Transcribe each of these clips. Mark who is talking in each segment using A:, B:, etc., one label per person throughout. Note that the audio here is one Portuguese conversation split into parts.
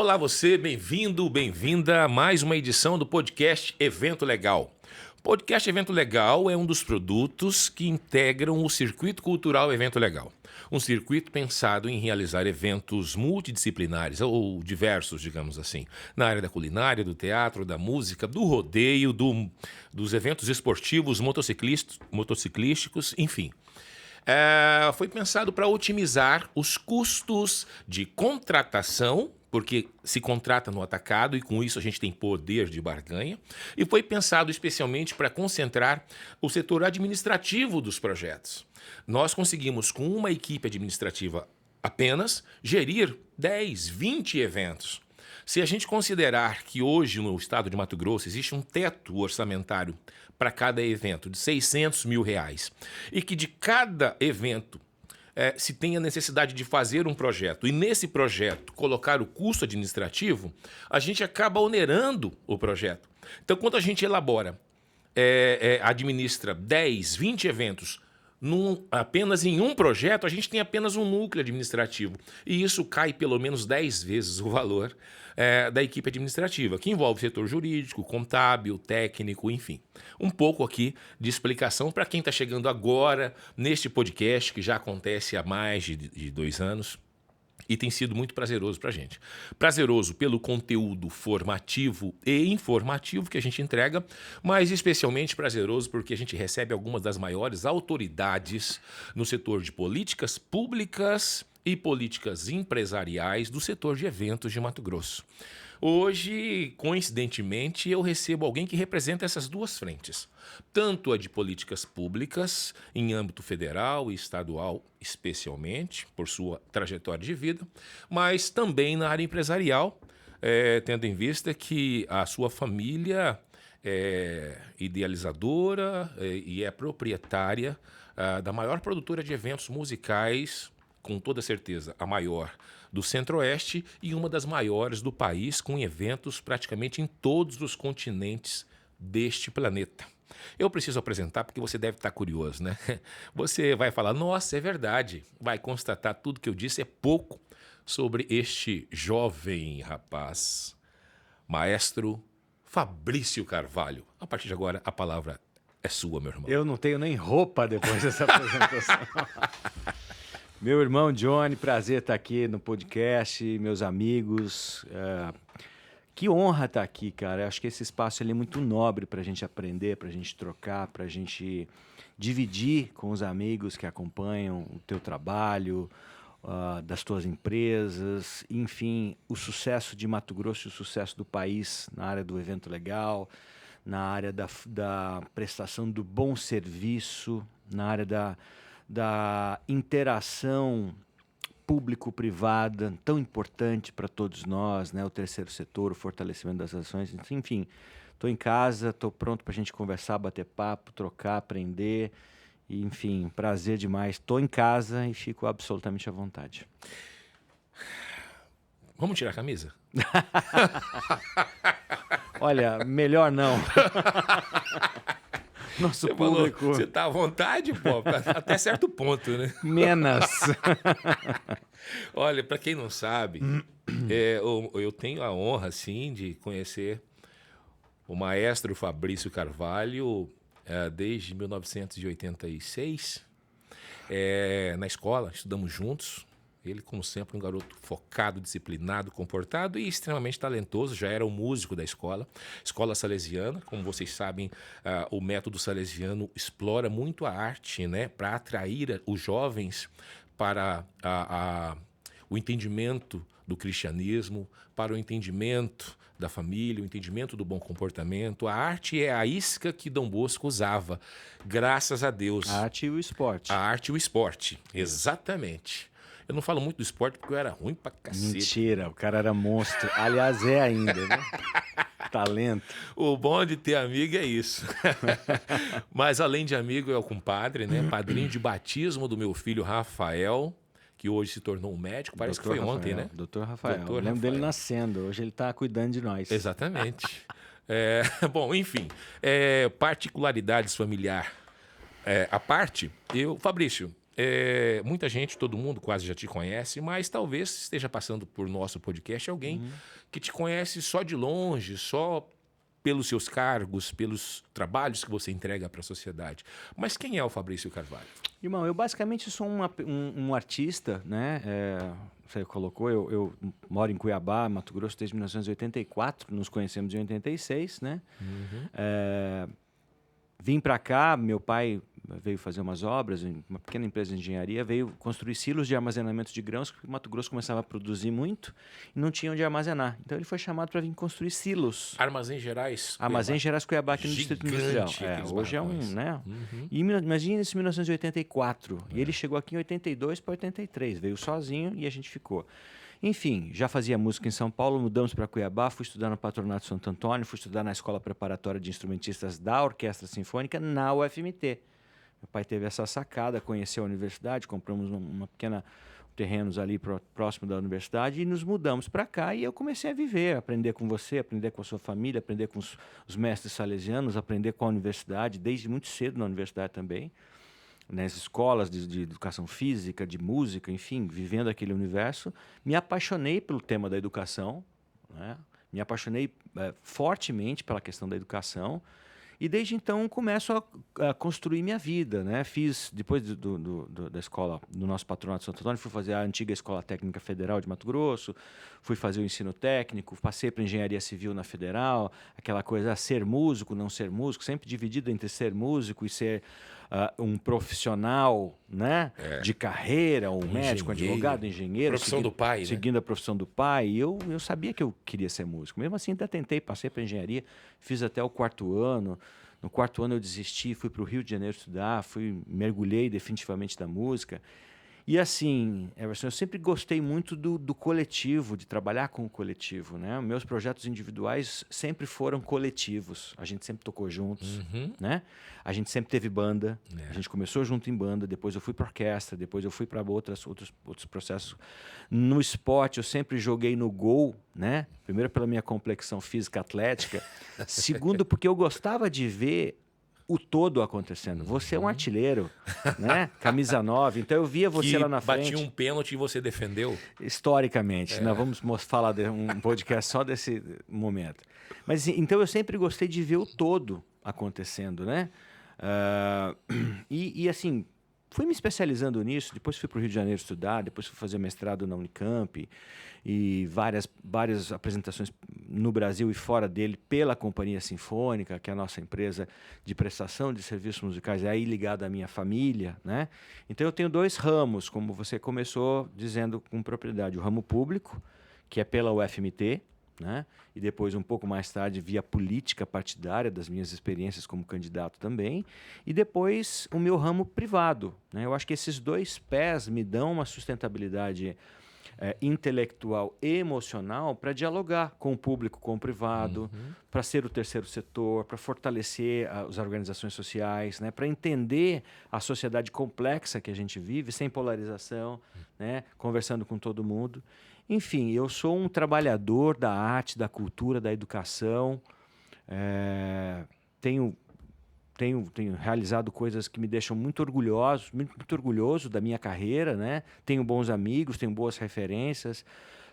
A: Olá você, bem-vindo, bem-vinda a mais uma edição do podcast Evento Legal. O podcast Evento Legal é um dos produtos que integram o Circuito Cultural Evento Legal. Um circuito pensado em realizar eventos multidisciplinares, ou diversos, digamos assim, na área da culinária, do teatro, da música, do rodeio, dos eventos esportivos, motociclísticos, enfim. Foi pensado para otimizar os custos de contratação, porque se contrata no atacado e com isso a gente tem poder de barganha, e foi pensado especialmente para concentrar o setor administrativo dos projetos. Nós conseguimos, com uma equipe administrativa apenas, gerir 10, 20 eventos. Se a gente considerar que hoje no estado de Mato Grosso existe um teto orçamentário para cada evento de R$600 mil e que de cada evento se tem a necessidade de fazer um projeto e nesse projeto colocar o custo administrativo, a gente acaba onerando o projeto. Então, quando a gente elabora, administra 10, 20 eventos apenas em um projeto, a gente tem apenas um núcleo administrativo. E isso cai pelo menos 10 vezes o valor da equipe administrativa, que envolve setor jurídico, contábil, técnico, enfim. Um pouco aqui de explicação para quem está chegando agora neste podcast, que já acontece há mais de 2 anos. E tem sido muito prazeroso para a gente. Prazeroso pelo conteúdo formativo e informativo que a gente entrega, mas especialmente prazeroso porque a gente recebe algumas das maiores autoridades no setor de políticas públicas e políticas empresariais do setor de eventos de Mato Grosso. Hoje, coincidentemente, eu recebo alguém que representa essas duas frentes. Tanto a de políticas públicas, em âmbito federal e estadual, especialmente, por sua trajetória de vida, mas também na área empresarial, tendo em vista que a sua família é idealizadora e é proprietária da maior produtora de eventos musicais, com toda certeza, a maior do Centro-Oeste e uma das maiores do país, com eventos praticamente em todos os continentes deste planeta. Eu preciso apresentar porque você deve estar curioso, né? Você vai falar, nossa, é verdade. Vai constatar tudo que eu disse é pouco sobre este jovem rapaz, maestro Fabrício Carvalho. A partir de agora, a palavra é sua, meu irmão.
B: Eu não tenho nem roupa depois dessa apresentação. Meu irmão Johnny, prazer estar aqui no podcast, meus amigos. Que honra estar aqui, cara. Eu acho que esse espaço ele é muito nobre para a gente aprender, para a gente trocar, para a gente dividir com os amigos que acompanham o teu trabalho, das tuas empresas, enfim, o sucesso de Mato Grosso e o sucesso do país na área do evento legal, na área da prestação do bom serviço, na área da interação público-privada, tão importante para todos nós, né? O terceiro setor, o fortalecimento das ações, enfim. Estou em casa, estou pronto para a gente conversar, bater papo, trocar, aprender, e, enfim, prazer demais. Estou em casa e fico absolutamente à vontade.
A: Vamos tirar a camisa?
B: Olha, melhor não. Nosso
A: você
B: público...
A: Falou, você tá à vontade, pô, até certo ponto, né?
B: Menos.
A: Olha, para quem não sabe, eu tenho a honra, assim, de conhecer o maestro Fabrício Carvalho desde 1986. Na escola, estudamos juntos. Ele, como sempre, um garoto focado, disciplinado, comportado e extremamente talentoso. Já era o músico da escola salesiana. Como vocês sabem, o método salesiano explora muito a arte, né, para atrair os jovens para o entendimento do cristianismo, para o entendimento da família, o entendimento do bom comportamento. A arte é a isca que Dom Bosco usava, graças a Deus.
B: A arte e o esporte.
A: A arte e o esporte, exatamente. Eu não falo muito do esporte porque eu era ruim pra cacete.
B: Mentira, o cara era monstro. Aliás, é ainda, né? Talento.
A: O bom de ter amigo é isso. Mas além de amigo, é o compadre, né? Padrinho de batismo do meu filho Rafael, que hoje se tornou um médico. Parece que foi
B: Rafael,
A: ontem, né?
B: Doutor Rafael.
A: Doutor
B: Eu lembro
A: Rafael.
B: dele nascendo. Hoje ele está cuidando de nós.
A: Exatamente. Bom, enfim. Particularidades familiar à parte, Fabrício, muita gente, todo mundo quase já te conhece, mas talvez esteja passando por nosso podcast alguém que te conhece só de longe, só pelos seus cargos, pelos trabalhos que você entrega para a sociedade. Mas quem é o Fabrício Carvalho?
B: Irmão, eu basicamente sou um artista, né? Você colocou, eu moro em Cuiabá, Mato Grosso, desde 1984, nos conhecemos em 86, né? Vim para cá, meu pai veio fazer umas obras, uma pequena empresa de engenharia, veio construir silos de armazenamento de grãos, porque o Mato Grosso começava a produzir muito e não tinha onde armazenar. Então ele foi chamado para vir construir silos.
A: Armazém Gerais Cuiabá.
B: Armazém Gerais Cuiabá, aqui no
A: Gigante,
B: Distrito Industrial.
A: aqueles
B: Hoje
A: barracões.
B: né? E imagina isso em 1984. E ele chegou aqui em 82 para 83, veio sozinho e a gente ficou. Enfim, já fazia música em São Paulo, mudamos para Cuiabá, fui estudar no Patronato Santo Antônio, fui estudar na Escola Preparatória de Instrumentistas da Orquestra Sinfônica, na UFMT. Meu pai teve essa sacada, conheceu a universidade, compramos uma pequena terrenos ali próximo da universidade e nos mudamos para cá e eu comecei a viver, aprender com você, aprender com a sua família, aprender com os mestres salesianos, aprender com a universidade, desde muito cedo na universidade também, nas escolas de educação física, de música, enfim, vivendo aquele universo. Me apaixonei pelo tema da educação, né? Me apaixonei fortemente pela questão da educação. E desde então começo a construir minha vida, né? Fiz, depois da escola, do nosso Patronato Santo Antônio, fui fazer a antiga Escola Técnica Federal de Mato Grosso, fui fazer o ensino técnico, passei para engenharia civil na Federal, aquela coisa, ser músico, não ser músico, sempre dividido entre ser músico e ser um profissional, né? De carreira, um médico, advogado, engenheiro.
A: Profissão do pai,
B: seguindo a profissão do pai. E eu sabia que eu queria ser músico. Mesmo assim, ainda tentei, passei para engenharia, fiz até o 4º ano. No 4º ano eu desisti, fui para o Rio de Janeiro estudar, mergulhei definitivamente da música. E assim, Everson, eu sempre gostei muito do coletivo, de trabalhar com o coletivo, né? Meus projetos individuais sempre foram coletivos. A gente sempre tocou juntos, né? A gente sempre teve banda. A gente começou junto em banda, depois eu fui para orquestra, depois eu fui para outros processos. No esporte, eu sempre joguei no gol, né? Primeiro pela minha complexão física atlética. Segundo, porque eu gostava de ver o todo acontecendo. Você é um artilheiro, né? Camisa 9. Então eu via você lá na frente.
A: Batia um pênalti e você defendeu?
B: Historicamente. Nós vamos falar de um podcast só desse momento. Mas então eu sempre gostei de ver o todo acontecendo, né? E assim, fui me especializando nisso. Depois fui para o Rio de Janeiro estudar, depois fui fazer mestrado na Unicamp e várias apresentações no Brasil e fora dele pela Companhia Sinfônica, que é a nossa empresa de prestação de serviços musicais, aí ligada à minha família, né? Então eu tenho 2 ramos, como você começou dizendo com propriedade. O ramo público, que é pela UFMT, né? E depois, um pouco mais tarde, via política partidária, das minhas experiências como candidato também. E depois, o meu ramo privado, né? Eu acho que esses 2 pés me dão uma sustentabilidade intelectual e emocional para dialogar com o público, com o privado, para ser o terceiro setor, para fortalecer as organizações sociais, né? Para entender a sociedade complexa que a gente vive, sem polarização, né? Conversando com todo mundo. Enfim, eu sou um trabalhador da arte, da cultura, da educação. Tenho realizado coisas que me deixam muito orgulhoso da minha carreira, né? Tenho bons amigos, tenho boas referências,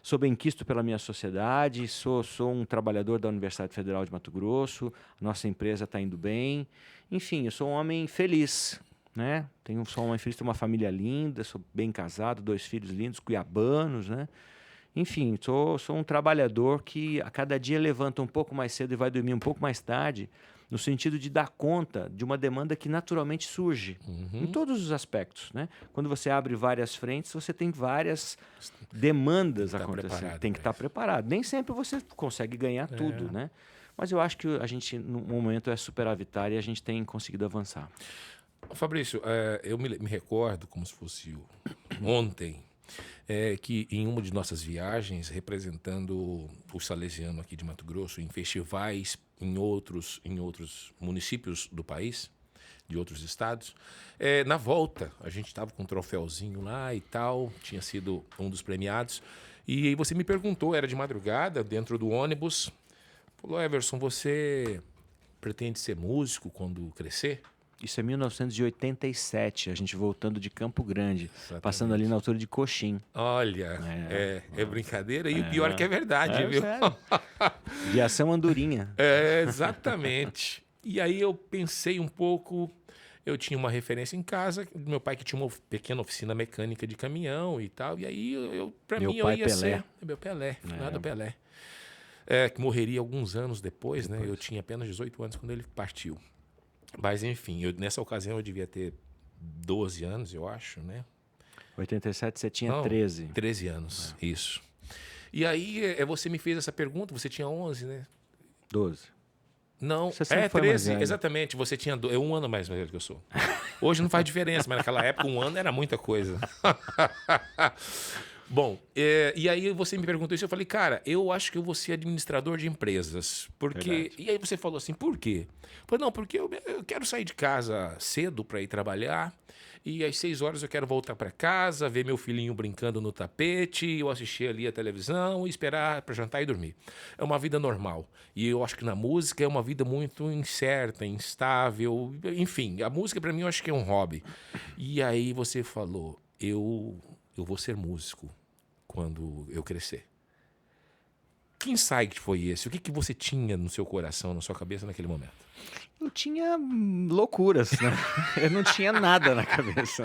B: sou benquisto pela minha sociedade, sou um trabalhador da Universidade Federal de Mato Grosso, nossa empresa está indo bem. Enfim, eu sou um homem feliz, né? Sou um homem feliz, tenho uma família linda, sou bem casado, 2 filhos lindos, cuiabanos, né? Enfim, sou um trabalhador que a cada dia levanta um pouco mais cedo e vai dormir um pouco mais tarde, no sentido de dar conta de uma demanda que naturalmente surge, em todos os aspectos, né? Quando você abre várias frentes, você tem várias demandas acontecendo. Tem que estar preparado. Nem sempre você consegue ganhar tudo, né? Mas eu acho que a gente, no momento, é superavitário e a gente tem conseguido avançar.
A: Fabrício, eu me recordo, como se fosse ontem, que em uma de nossas viagens, representando o Salesiano aqui de Mato Grosso, em festivais em outros municípios do país, de outros estados, na volta, a gente estava com um troféuzinho lá e tal, tinha sido um dos premiados, e aí você me perguntou, era de madrugada, dentro do ônibus, falou: Everson, você pretende ser músico quando crescer?
B: Isso é 1987, a gente voltando de Campo Grande,
A: Exatamente.
B: passando ali na altura de Coxim.
A: Olha, é brincadeira. E o pior é que é verdade, viu?
B: Sério. Viação Andorinha.
A: Exatamente. E aí eu pensei um pouco. Eu tinha uma referência em casa, meu pai que tinha uma pequena oficina mecânica de caminhão e tal. E aí, para
B: Meu
A: mim, eu
B: pai
A: ia
B: Pelé.
A: ser... Meu Pelé, nada Pelé. Que morreria alguns anos depois, né? Eu tinha apenas 18 anos quando ele partiu. Mas, enfim, nessa ocasião eu devia ter 12 anos, eu acho, né?
B: 87 você tinha
A: Não,
B: 13.
A: 13 anos, isso. E aí, você me fez essa pergunta, você tinha 11, né?
B: 12.
A: Não,
B: Você sempre foi mais
A: 13,
B: velho.
A: exatamente. Você tinha um ano mais velho que eu sou. Hoje não faz diferença, mas naquela época um ano era muita coisa. Bom, e aí você me perguntou isso, eu falei, cara, eu acho que eu vou ser administrador de empresas. Porque.
B: Verdade.
A: E aí você falou assim, por quê? Eu falei, não, porque eu quero sair de casa cedo para ir trabalhar. E às 6 horas eu quero voltar para casa, ver meu filhinho brincando no tapete, eu assistir ali a televisão e esperar para jantar e dormir. É uma vida normal. E eu acho que na música é uma vida muito incerta, instável. Enfim, a música para mim eu acho que é um hobby. E aí você falou, eu vou ser músico quando eu crescer. Que insight foi esse? O que você tinha no seu coração, na sua cabeça naquele momento?
B: Eu tinha loucuras, né? Eu não tinha nada na cabeça.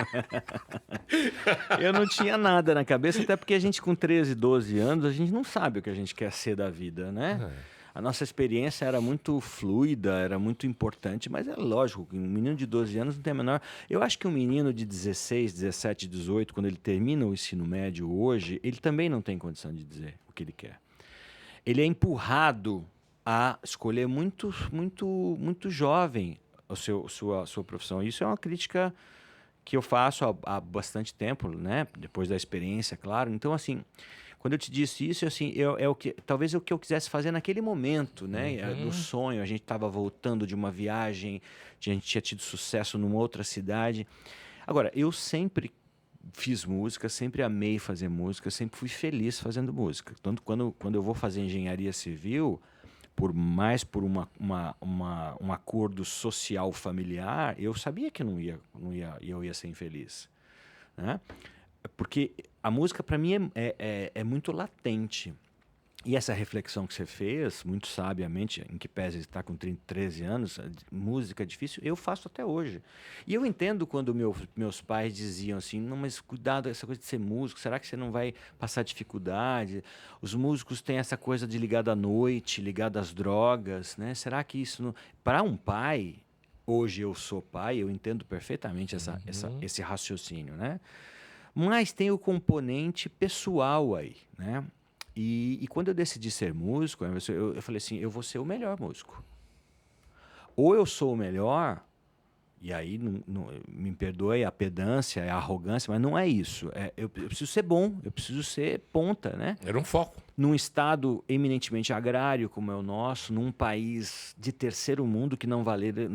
B: Eu não tinha nada na cabeça, até porque a gente com 13, 12 anos, a gente não sabe o que a gente quer ser da vida, né? A nossa experiência era muito fluida, era muito importante, mas é lógico que um menino de 12 anos não tem a menor... Eu acho que um menino de 16, 17, 18, quando ele termina o ensino médio hoje, ele também não tem condição de dizer o que ele quer. Ele é empurrado a escolher muito jovem sua profissão. Isso é uma crítica que eu faço há bastante tempo, né? Depois da experiência, claro. Então, assim, quando eu te disse isso, assim, talvez o que eu quisesse fazer naquele momento, né? Do sonho. A gente estava voltando de uma viagem, a gente tinha tido sucesso numa outra cidade. Agora, eu sempre fiz música, sempre amei fazer música, sempre fui feliz fazendo música. Tanto quando eu vou fazer engenharia civil, por um acordo social familiar, eu sabia que eu ia ser infeliz, né? Porque a música para mim é muito latente. E essa reflexão que você fez, muito sabiamente, em que pese estar com 13 anos, música é difícil, eu faço até hoje. E eu entendo quando meus pais diziam assim, não, mas cuidado essa coisa de ser músico, será que você não vai passar dificuldade? Os músicos têm essa coisa de ligado à noite, ligado às drogas, né? Será que isso não... Para um pai, hoje eu sou pai, eu entendo perfeitamente esse raciocínio, né? Mas tem o componente pessoal aí, né? E quando eu decidi ser músico, eu falei assim, eu vou ser o melhor músico. Ou eu sou o melhor, e aí me perdoe a pedância, a arrogância, mas não é isso. Eu preciso ser bom, eu preciso ser ponta, né?
A: Era um foco.
B: Num estado eminentemente agrário como é o nosso, num país de terceiro mundo que não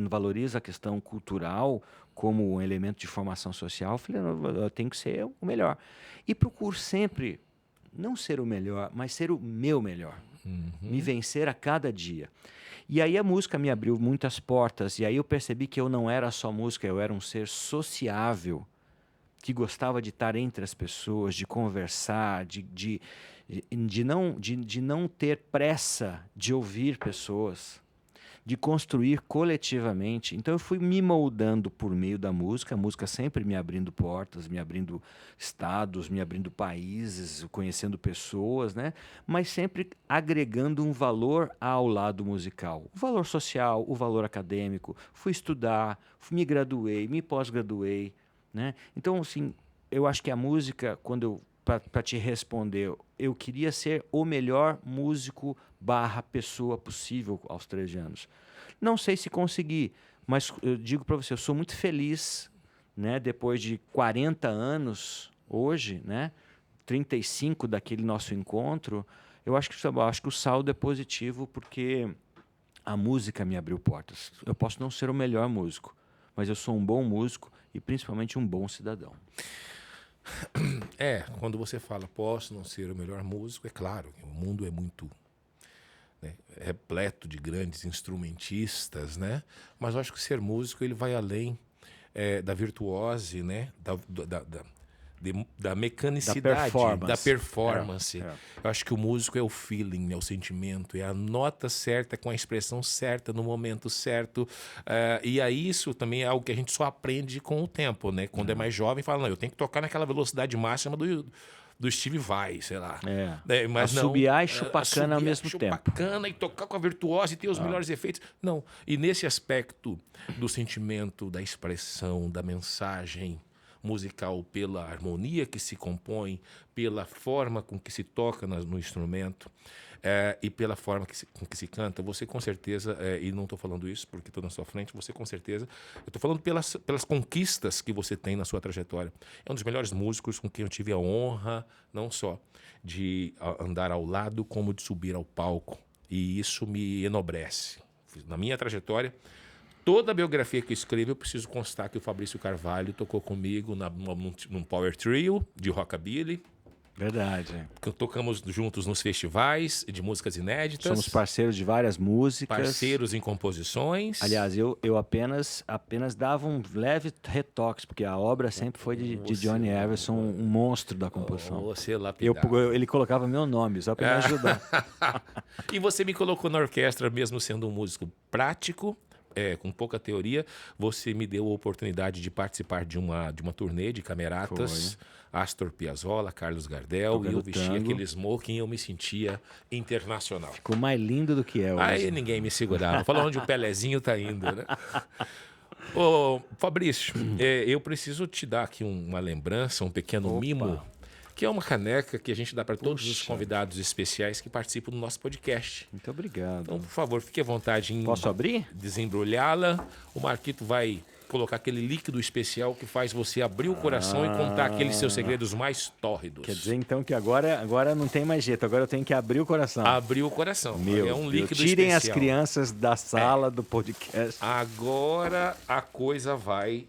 B: valoriza a questão cultural como um elemento de formação social, eu falei, eu tenho que ser o melhor. E procuro sempre não ser o melhor, mas ser o meu melhor. Me vencer a cada dia. E aí a música me abriu muitas portas. E aí eu percebi que eu não era só música, eu era um ser sociável, que gostava de estar entre as pessoas, de conversar, de não ter pressa de ouvir pessoas, de construir coletivamente. Então eu fui me moldando por meio da música, a música sempre me abrindo portas, me abrindo estados, me abrindo países, conhecendo pessoas, né? Mas sempre agregando um valor ao lado musical. O valor social, o valor acadêmico. Fui estudar, me graduei, me pós-graduei, né? Então, assim, eu acho que a música, para te responder, eu queria ser o melhor músico / pessoa possível aos 13 anos. Não sei se consegui, mas eu digo para você, eu sou muito feliz, né? Depois de 40 anos, hoje, né? 35 daquele nosso encontro, eu acho que o saldo é positivo porque a música me abriu portas. Eu posso não ser o melhor músico, mas eu sou um bom músico e principalmente um bom cidadão.
A: Quando você fala, posso não ser o melhor músico, é claro, o mundo é muito né, repleto de grandes instrumentistas, né? Mas eu acho que ser músico ele vai além da virtuose, né? Da mecanicidade, da performance. Eu acho que o músico é o feeling, é o sentimento, é a nota certa com a expressão certa no momento certo. E aí isso também é algo que a gente só aprende com o tempo, né? Quando é mais jovem, fala, não, eu tenho que tocar naquela velocidade máxima do Steve Vai, sei lá. Mas
B: assobiar e chupar cana ao mesmo tempo.
A: Chupar cana e tocar com a virtuose e ter os melhores efeitos. Não. E nesse aspecto do sentimento, da expressão, da mensagem musical, pela harmonia que se compõe, pela forma com que se toca no instrumento e pela forma com que se canta, você com certeza, e não estou falando isso porque estou na sua frente, você com certeza, eu estou falando pelas conquistas que você tem na sua trajetória. É um dos melhores músicos com quem eu tive a honra, não só de andar ao lado, como de subir ao palco. E isso me enobrece. Na minha trajetória, toda a biografia que eu escrevo, eu preciso constar que o Fabrício Carvalho tocou comigo num power trio de rockabilly.
B: Verdade.
A: Tocamos juntos nos festivais de músicas inéditas.
B: Somos parceiros de várias músicas.
A: Parceiros em composições.
B: Aliás, eu apenas dava um leve retoques, porque a obra sempre foi de Johnny Everson, um monstro da composição.
A: Você lapidava.
B: Ele colocava meu nome, só para me ajudar.
A: E você me colocou na orquestra, mesmo sendo um músico prático, com pouca teoria. Você me deu a oportunidade de participar de uma turnê de cameratas. Astor Piazzolla, Carlos Gardel, e eu vestia aquele smoking e eu me sentia internacional.
B: Ficou mais lindo do que eu.
A: Aí ninguém me segurava. Falou onde o Pelezinho tá indo, né? Ô, Fabrício, eu preciso te dar aqui uma lembrança, um pequeno mimo, que é uma caneca que a gente dá para todos os convidados especiais que participam do nosso podcast.
B: Muito obrigado.
A: Então, por favor, fique à vontade em
B: Posso abrir?
A: Desembrulhá-la. O Marquito vai colocar aquele líquido especial que faz você abrir o coração e contar aqueles seus segredos mais tórridos.
B: Quer dizer, então, que agora não tem mais jeito. Agora eu tenho que abrir o coração.
A: Abrir o coração.
B: É um líquido Tirem especial. As crianças da sala do podcast.
A: Agora a coisa vai...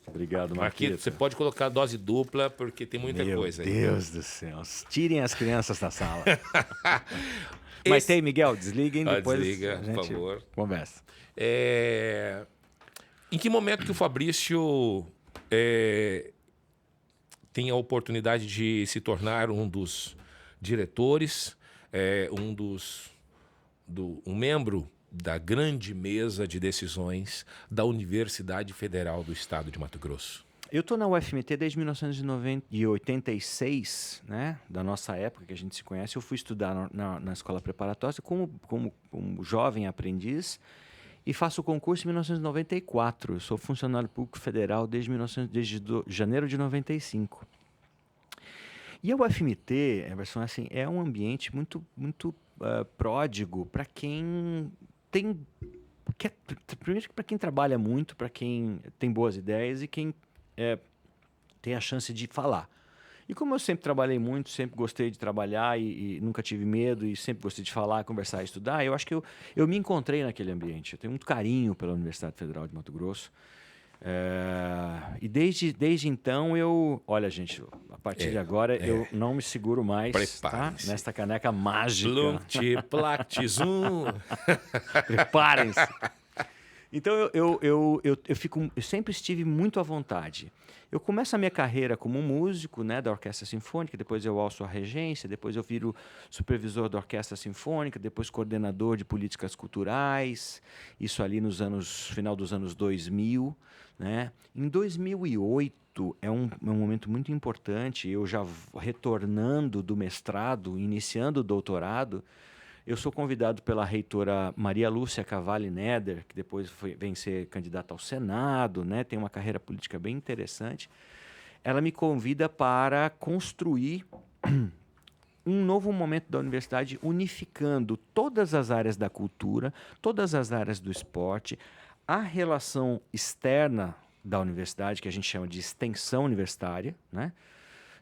B: Obrigado, Marquito.
A: Você pode colocar dose dupla, porque tem muita coisa aí.
B: Meu Deus do céu. Tirem as crianças da sala. Mas tem, Miguel, desliguem depois.
A: Desliga, por favor.
B: Conversa.
A: Em que momento que o Fabrício tem a oportunidade de se tornar um dos diretores, um membro da grande mesa de decisões da Universidade Federal do Estado de Mato Grosso?
B: Eu estou na UFMT desde 1986, né? Da nossa época que a gente se conhece. Eu fui estudar na escola preparatória como jovem aprendiz e faço o concurso em 1994. Eu sou funcionário público federal desde janeiro de 95. E a UFMT, Everson, assim, é um ambiente muito pródigo para quem tem... Primeiro, para quem trabalha muito, para quem tem boas ideias e quem tem a chance de falar. E como eu sempre trabalhei muito, sempre gostei de trabalhar e nunca tive medo e sempre gostei de falar, conversar e estudar, eu acho que eu me encontrei naquele ambiente. Eu tenho muito carinho pela Universidade Federal de Mato Grosso. E desde então olha, gente, a partir de agora eu não me seguro mais, tá? Nesta caneca mágica. Preparem-se. Então eu sempre estive muito à vontade. Eu começo a minha carreira como músico, né, da Orquestra Sinfônica, depois eu alço a regência, depois eu viro supervisor da Orquestra Sinfônica, depois coordenador de políticas culturais, isso ali final dos anos 2000. Né? Em 2008, é um momento muito importante, eu já retornando do mestrado, iniciando o doutorado, eu sou convidado pela reitora Maria Lúcia Cavalli Neder, que depois vem ser candidata ao Senado, né? Tem uma carreira política bem interessante. Ela me convida para construir um novo momento da universidade, unificando todas as áreas da cultura, todas as áreas do esporte, a relação externa da universidade, que a gente chama de extensão universitária, né?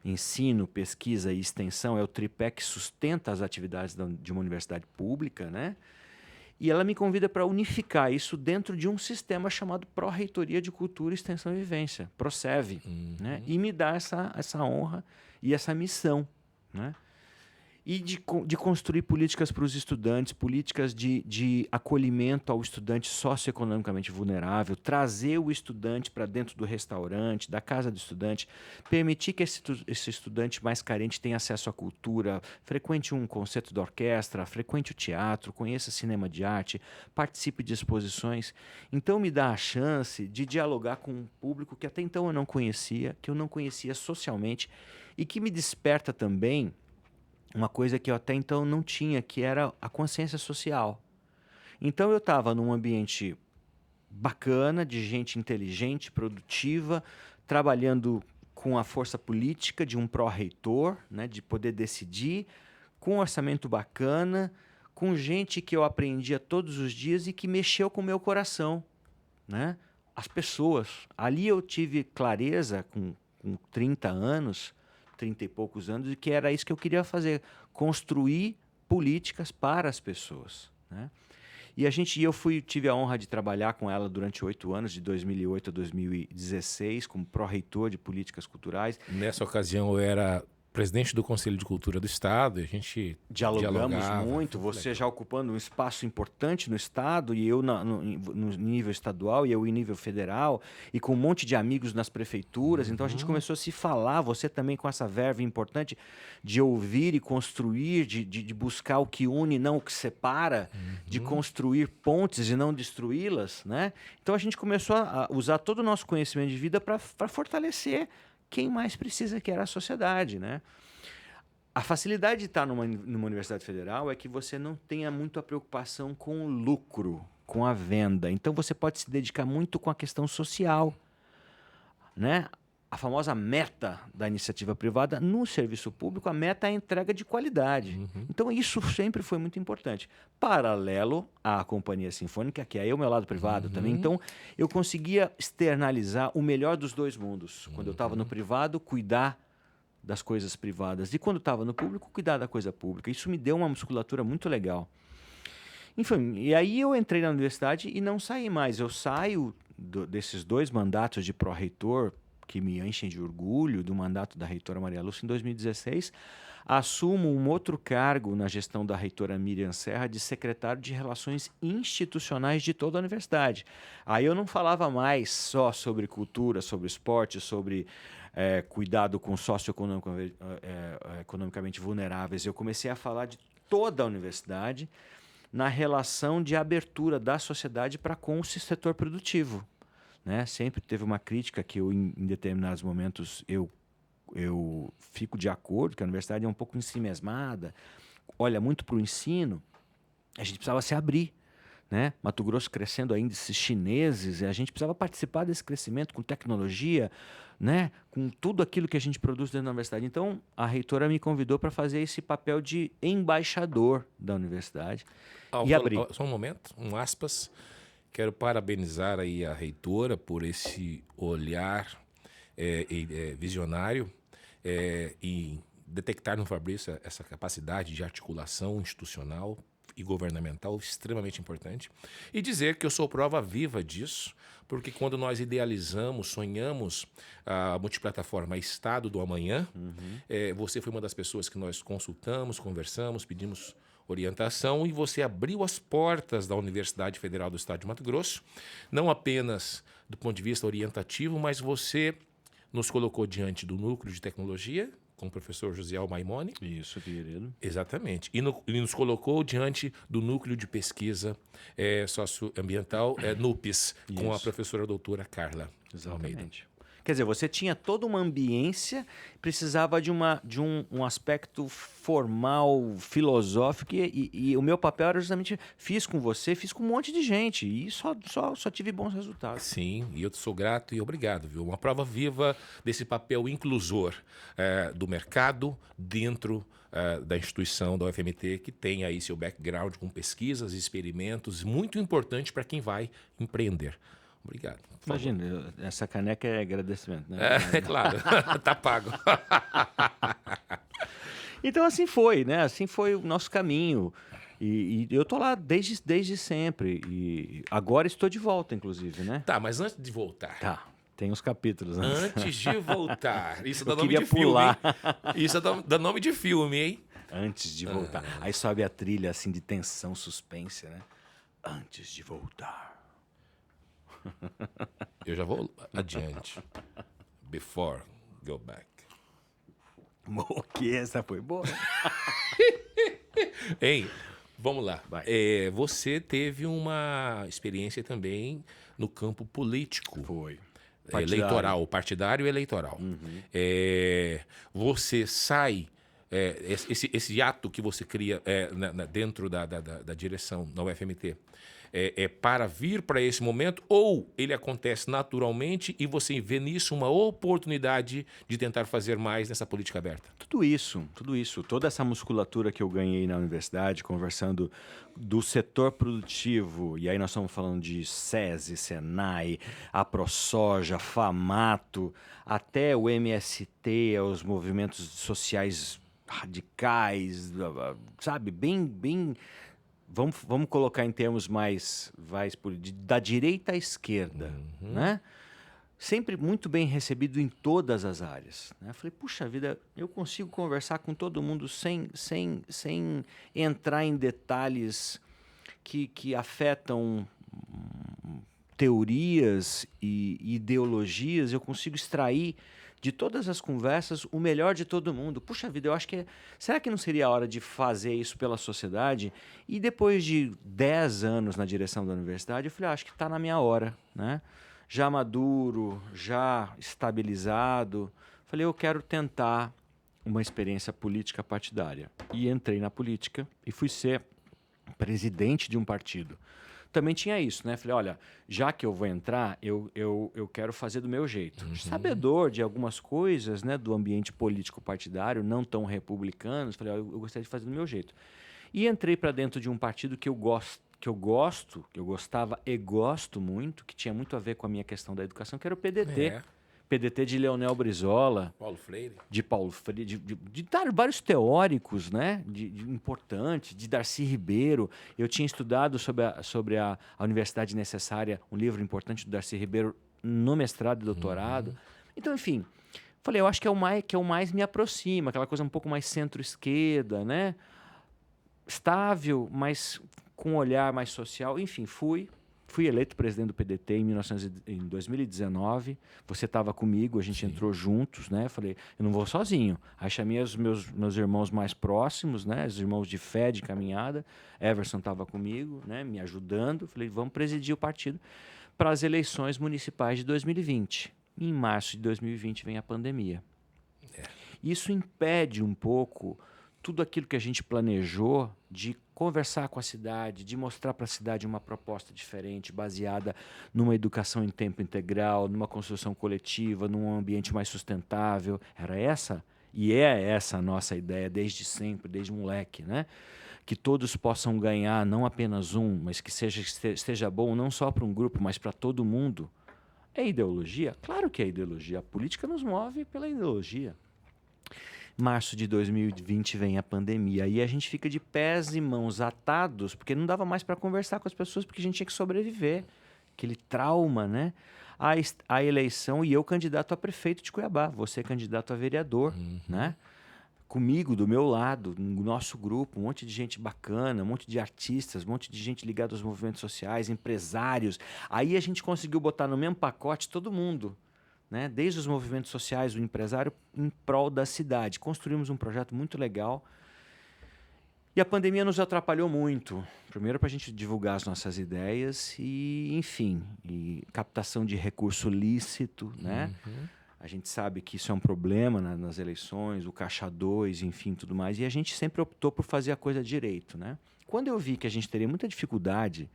B: Ensino, pesquisa e extensão é o tripé que sustenta as atividades de uma universidade pública, né? E ela me convida para unificar isso dentro de um sistema chamado Pró-Reitoria de Cultura, Extensão e Vivência, PROCEV, né? E me dá essa honra e essa missão, né? e de construir políticas para os estudantes, políticas de acolhimento ao estudante socioeconomicamente vulnerável, trazer o estudante para dentro do restaurante, da casa do estudante, permitir que esse estudante mais carente tenha acesso à cultura, frequente um concerto de orquestra, frequente o teatro, conheça cinema de arte, participe de exposições. Então me dá a chance de dialogar com um público que até então eu não conhecia, que eu não conhecia socialmente e que me desperta também uma coisa que eu até então não tinha, que era a consciência social. Então eu estava num ambiente bacana, de gente inteligente, produtiva, trabalhando com a força política de um pró-reitor, né, de poder decidir, com um orçamento bacana, com gente que eu aprendia todos os dias e que mexeu com o meu coração, né? As pessoas. Ali eu tive clareza, com 30 anos, 30 e poucos anos, e que era isso que eu queria fazer, construir políticas para as pessoas, né? E eu tive a honra de trabalhar com ela durante 8 anos, de 2008 a 2016, como pró-reitor de políticas culturais.
A: Nessa ocasião eu era presidente do Conselho de Cultura do Estado, e a gente
B: dialogamos muito, você legal. Já ocupando um espaço importante no Estado, e eu no nível estadual, e eu em nível federal, e com um monte de amigos nas prefeituras. Então a gente começou a se falar, você também com essa verve importante de ouvir e construir, de buscar o que une, não o que separa, de construir pontes e não destruí-las, né? Então a gente começou a usar todo o nosso conhecimento de vida para fortalecer quem mais precisa, que era a sociedade, né? A facilidade de estar numa universidade federal é que você não tenha muito a preocupação com o lucro, com a venda. Então você pode se dedicar muito com a questão social, né? A famosa meta da iniciativa privada, no serviço público, a meta é a entrega de qualidade. Então isso sempre foi muito importante. Paralelo à Companhia Sinfônica, que é o meu lado privado também. Então eu conseguia externalizar o melhor dos dois mundos. Quando eu estava no privado, cuidar das coisas privadas. E quando estava no público, cuidar da coisa pública. Isso me deu uma musculatura muito legal. Enfim, e aí eu entrei na universidade e não saí mais. Eu saio desses 2 mandatos de pró-reitor, que me enchem de orgulho, do mandato da reitora Maria Lúcia em 2016, assumo um outro cargo na gestão da reitora Miriam Serra de secretário de Relações Institucionais de toda a universidade. Aí eu não falava mais só sobre cultura, sobre esporte, sobre cuidado com socioeconomicamente vulneráveis. Eu comecei a falar de toda a universidade na relação de abertura da sociedade para com o setor produtivo, né? Sempre teve uma crítica que eu, em determinados momentos, eu fico de acordo, que a universidade é um pouco ensimesmada, olha muito para o ensino. A gente precisava se abrir, né? Mato Grosso crescendo ainda, esses chineses, a gente precisava participar desse crescimento com tecnologia, né? Com tudo aquilo que a gente produz dentro da universidade. Então, a reitora me convidou para fazer esse papel de embaixador da universidade e abrir.
A: Só um momento, aspas. Quero parabenizar aí a reitora por esse olhar visionário e detectar no Fabrício essa capacidade de articulação institucional e governamental extremamente importante. E dizer que eu sou prova viva disso, porque quando nós idealizamos, sonhamos a multiplataforma Estado do Amanhã, você foi uma das pessoas que nós consultamos, conversamos, pedimos orientação, e você abriu as portas da Universidade Federal do Estado de Mato Grosso, não apenas do ponto de vista orientativo, mas você nos colocou diante do núcleo de tecnologia, com o professor Josiel Maimone.
B: Isso, querido.
A: Exatamente. E nos colocou diante do núcleo de pesquisa socioambiental, NUPES, com a professora doutora Carla Almeida.
B: Exatamente. Quer dizer, você tinha toda uma ambiência, precisava de um aspecto formal, filosófico, e o meu papel era justamente, fiz com você, fiz com um monte de gente, e só tive bons resultados.
A: Sim, e eu sou grato e obrigado, viu? Uma prova viva desse papel inclusor do mercado dentro da instituição da UFMT, que tem aí seu background com pesquisas e experimentos, muito importante para quem vai empreender. Obrigado.
B: Imagina, essa caneca é agradecimento, né?
A: É claro, tá pago.
B: Então assim foi, né? Assim foi o nosso caminho. E eu tô lá desde sempre. E agora estou de volta, inclusive, né?
A: Tá, mas antes de voltar...
B: Tá, tem os capítulos. Né?
A: Antes de voltar... Isso dá nome de filme, hein? Isso dá nome de filme, hein?
B: Antes de voltar. Aí sobe a trilha assim de tensão, suspense, né? Antes de voltar.
A: Eu já vou adiante. Before, go back.
B: O que? Essa foi boa?
A: Hein? Vamos lá.
B: Vai.
A: Você teve uma experiência também no campo político.
B: Foi.
A: Eleitoral, partidário e eleitoral. Você sai, esse ato que você cria dentro da direção da UFMT, para vir para esse momento, ou ele acontece naturalmente e você vê nisso uma oportunidade de tentar fazer mais nessa política aberta?
B: Tudo isso. Toda essa musculatura que eu ganhei na universidade, conversando do setor produtivo, e aí nós estamos falando de SESI, SENAI, a ProSoja, FAMATO, até o MST, os movimentos sociais radicais, sabe? Bem vamos colocar em termos mais da direita à esquerda, né? Sempre muito bem recebido em todas as áreas, né? Falei, puxa vida, eu consigo conversar com todo mundo sem entrar em detalhes que afetam teorias e ideologias. Eu consigo extrair de todas as conversas o melhor de todo mundo. Puxa vida, eu acho que será que não seria a hora de fazer isso pela sociedade? E depois de 10 anos na direção da universidade, eu falei, acho que está na minha hora, né? Já maduro, já estabilizado. Falei, eu quero tentar uma experiência política partidária. E entrei na política e fui ser presidente de um partido. Também tinha isso, né? Falei, olha, já que eu vou entrar, eu quero fazer do meu jeito. Sabedor de algumas coisas, né, do ambiente político partidário, não tão republicanos, falei, eu gostaria de fazer do meu jeito. E entrei para dentro de um partido que eu gostava e gosto muito, que tinha muito a ver com a minha questão da educação, que era o PDT. PDT de Leonel Brizola,
A: Paulo Freire,
B: de vários teóricos, né, importantes, de Darcy Ribeiro. Eu tinha estudado sobre a Universidade Necessária, um livro importante do Darcy Ribeiro no mestrado e doutorado. Então, enfim, falei, eu acho que é o mais me aproxima, aquela coisa um pouco mais centro-esquerda, né, estável, mas com um olhar mais social. Enfim, Fui eleito presidente do PDT em 2019. Você estava comigo, a gente entrou juntos, né? Falei, eu não vou sozinho. Aí chamei os meus irmãos mais próximos, né? Os irmãos de fé, de caminhada. Everson estava comigo, né? Me ajudando. Falei, vamos presidir o partido para as eleições municipais de 2020. Em março de 2020 vem a pandemia. Isso impede um pouco tudo aquilo que a gente planejou de conversar com a cidade, de mostrar para a cidade uma proposta diferente, baseada numa educação em tempo integral, numa construção coletiva, num ambiente mais sustentável. Era essa e é essa a nossa ideia desde sempre, desde moleque, né? Que todos possam ganhar, não apenas um, mas que esteja bom não só para um grupo, mas para todo mundo. É ideologia? Claro que é ideologia. A política nos move pela ideologia. Março de 2020 vem a pandemia e a gente fica de pés e mãos atados, porque não dava mais para conversar com as pessoas, porque a gente tinha que sobreviver. Aquele trauma, né? A eleição e eu candidato a prefeito de Cuiabá, você candidato a vereador, né? Comigo, do meu lado, no nosso grupo, um monte de gente bacana, um monte de artistas, um monte de gente ligada aos movimentos sociais, empresários. Aí a gente conseguiu botar no mesmo pacote todo mundo, né? Desde os movimentos sociais, o empresário em prol da cidade. Construímos um projeto muito legal. E a pandemia nos atrapalhou muito. Primeiro para a gente divulgar as nossas ideias e, enfim, captação de recurso lícito, né? A gente sabe que isso é um problema nas eleições, o Caixa 2, enfim, tudo mais. E a gente sempre optou por fazer a coisa direito, né? Quando eu vi que a gente teria muita dificuldade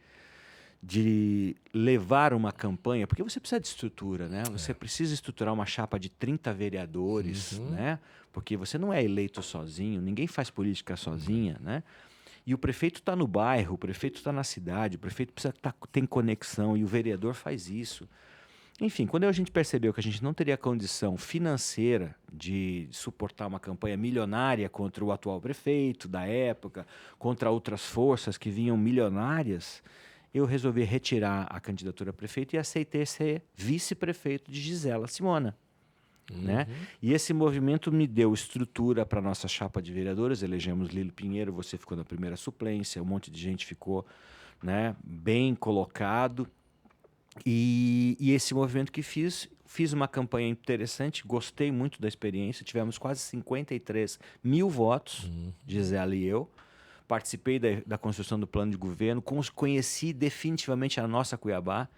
B: de levar uma campanha, porque você precisa de estrutura, né? Você precisa estruturar uma chapa de 30 vereadores, né? Porque você não é eleito sozinho, ninguém faz política sozinha, né? E o prefeito está no bairro, o prefeito está na cidade, o prefeito precisa ter conexão e o vereador faz isso. Enfim, quando a gente percebeu que a gente não teria condição financeira de suportar uma campanha milionária contra o atual prefeito da época, contra outras forças que vinham milionárias, eu resolvi retirar a candidatura a prefeito e aceitei ser vice-prefeito de Gisela Simona. né? E esse movimento me deu estrutura para a nossa chapa de vereadores, elegemos Lílio Pinheiro, você ficou na primeira suplência, um monte de gente ficou, né, bem colocado. E esse movimento que fiz uma campanha interessante, gostei muito da experiência, tivemos quase 53 mil votos, Gisela e eu. Participei da construção do plano de governo, conheci definitivamente a nossa Cuiabá,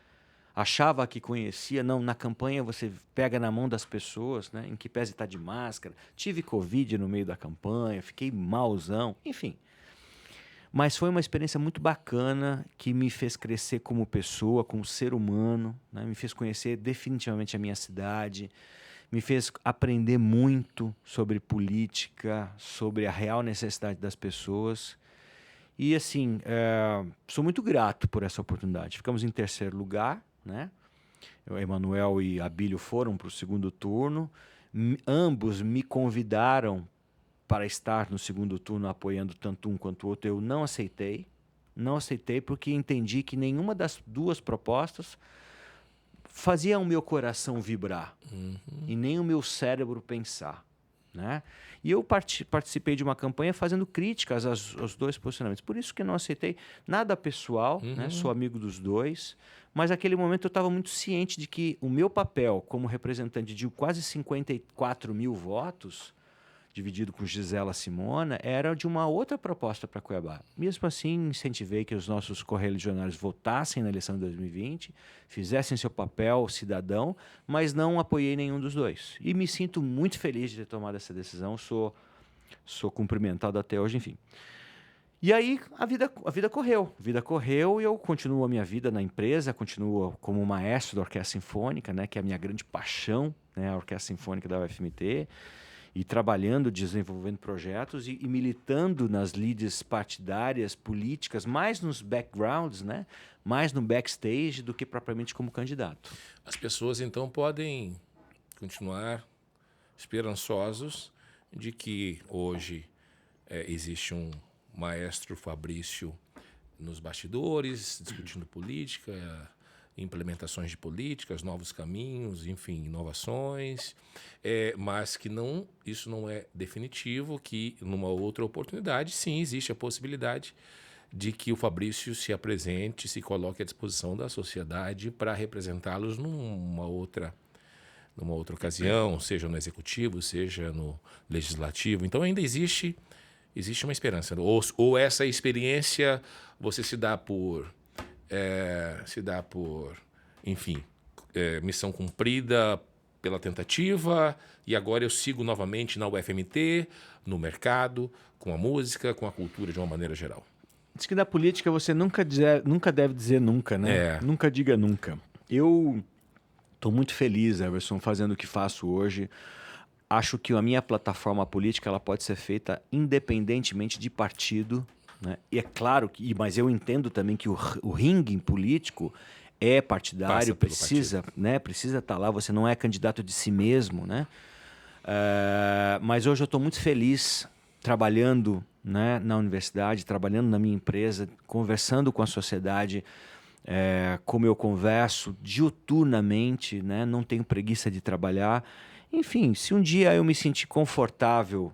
B: achava que conhecia, não, na campanha você pega na mão das pessoas, né, em que pese estar de máscara, tive Covid no meio da campanha, fiquei malzão, enfim. Mas foi uma experiência muito bacana que me fez crescer como pessoa, como ser humano, né? Me fez conhecer definitivamente a minha cidade, me fez aprender muito sobre política, sobre a real necessidade das pessoas. E assim, sou muito grato por essa oportunidade. Ficamos em terceiro lugar, né? O Emanuel e Abílio foram para o segundo turno. Ambos me convidaram para estar no segundo turno apoiando tanto um quanto o outro. Eu não aceitei. Não aceitei porque entendi que nenhuma das duas propostas fazia o meu coração vibrar e nem o meu cérebro pensar, né? E eu participei de uma campanha fazendo críticas aos dois posicionamentos. Por isso que eu não aceitei nada pessoal, né? Sou amigo dos dois, mas naquele momento eu estava muito ciente de que o meu papel como representante de quase 54 mil votos, dividido com Gisela Simona, era de uma outra proposta para Cuiabá. Mesmo assim, incentivei que os nossos correligionários votassem na eleição de 2020, fizessem seu papel cidadão, mas não apoiei nenhum dos dois. E me sinto muito feliz de ter tomado essa decisão, sou cumprimentado até hoje, enfim. E aí a vida correu e eu continuo a minha vida na empresa, continuo como maestro da Orquestra Sinfônica, né, que é a minha grande paixão, né, a Orquestra Sinfônica da UFMT, e trabalhando, desenvolvendo projetos e militando nas lides partidárias, políticas, mais nos backgrounds, né? Mais no backstage do que propriamente como candidato.
A: As pessoas, então, podem continuar esperançosos de que hoje existe um maestro Fabrício nos bastidores, discutindo política, implementações de políticas, novos caminhos, enfim, inovações, mas que isso não é definitivo, que numa outra oportunidade, sim, existe a possibilidade de que o Fabrício se apresente, se coloque à disposição da sociedade para representá-los numa outra ocasião, seja no executivo, seja no legislativo. Então ainda existe uma esperança. Ou essa experiência você se dá por enfim, missão cumprida pela tentativa, e agora eu sigo novamente na UFMT, no mercado, com a música, com a cultura de uma maneira geral.
B: Diz que na política você nunca deve dizer nunca, né? Nunca diga nunca. Eu estou muito feliz, Everson, fazendo o que faço hoje. Acho que a minha plataforma política ela pode ser feita independentemente de partido, né? E é claro mas eu entendo também que o ringue político é partidário, precisa estar lá, você não é candidato de si mesmo, né? Mas hoje eu estou muito feliz trabalhando, né, na universidade, trabalhando na minha empresa, conversando com a sociedade, como eu converso diuturnamente, né? Não tenho preguiça de trabalhar. Enfim, se um dia eu me sentir confortável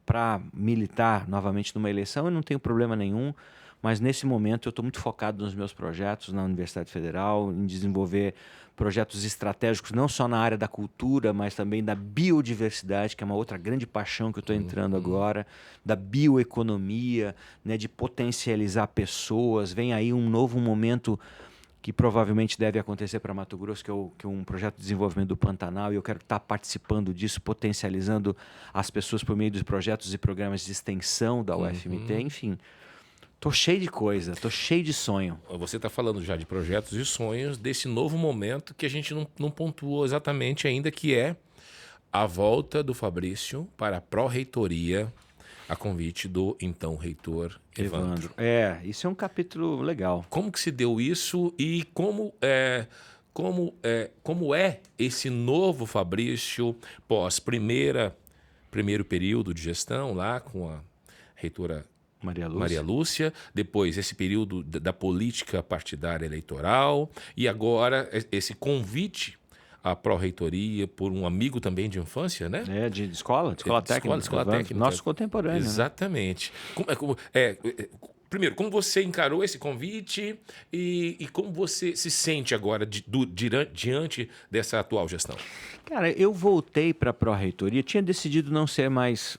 B: para militar novamente numa eleição, eu não tenho problema nenhum, mas nesse momento eu estou muito focado nos meus projetos na Universidade Federal, em desenvolver projetos estratégicos, não só na área da cultura, mas também da biodiversidade, que é uma outra grande paixão que eu estou entrando agora, da bioeconomia, né, de potencializar pessoas. Vem aí um novo momento que provavelmente deve acontecer para Mato Grosso, que é um projeto de desenvolvimento do Pantanal, e eu quero estar participando disso, potencializando as pessoas por meio dos projetos e programas de extensão da UFMT, enfim. Estou cheio de coisa, estou cheio de sonho.
A: Você está falando já de projetos e sonhos desse novo momento que a gente não pontuou exatamente ainda, que é a volta do Fabrício para a pró-reitoria, a convite do então reitor Evandro.
B: Isso é um capítulo legal.
A: Como que se deu isso e como é esse novo Fabrício pós primeiro período de gestão lá com a reitora Maria Lúcia, depois esse período da política partidária eleitoral e agora esse convite a pró-reitoria por um amigo também de infância, né?
B: De escola técnica.
A: Escola técnica.
B: Nosso contemporâneo.
A: Exatamente. Primeiro, como você encarou esse convite e como você se sente agora diante dessa atual gestão?
B: Cara, eu voltei para a pró-reitoria, tinha decidido não ser mais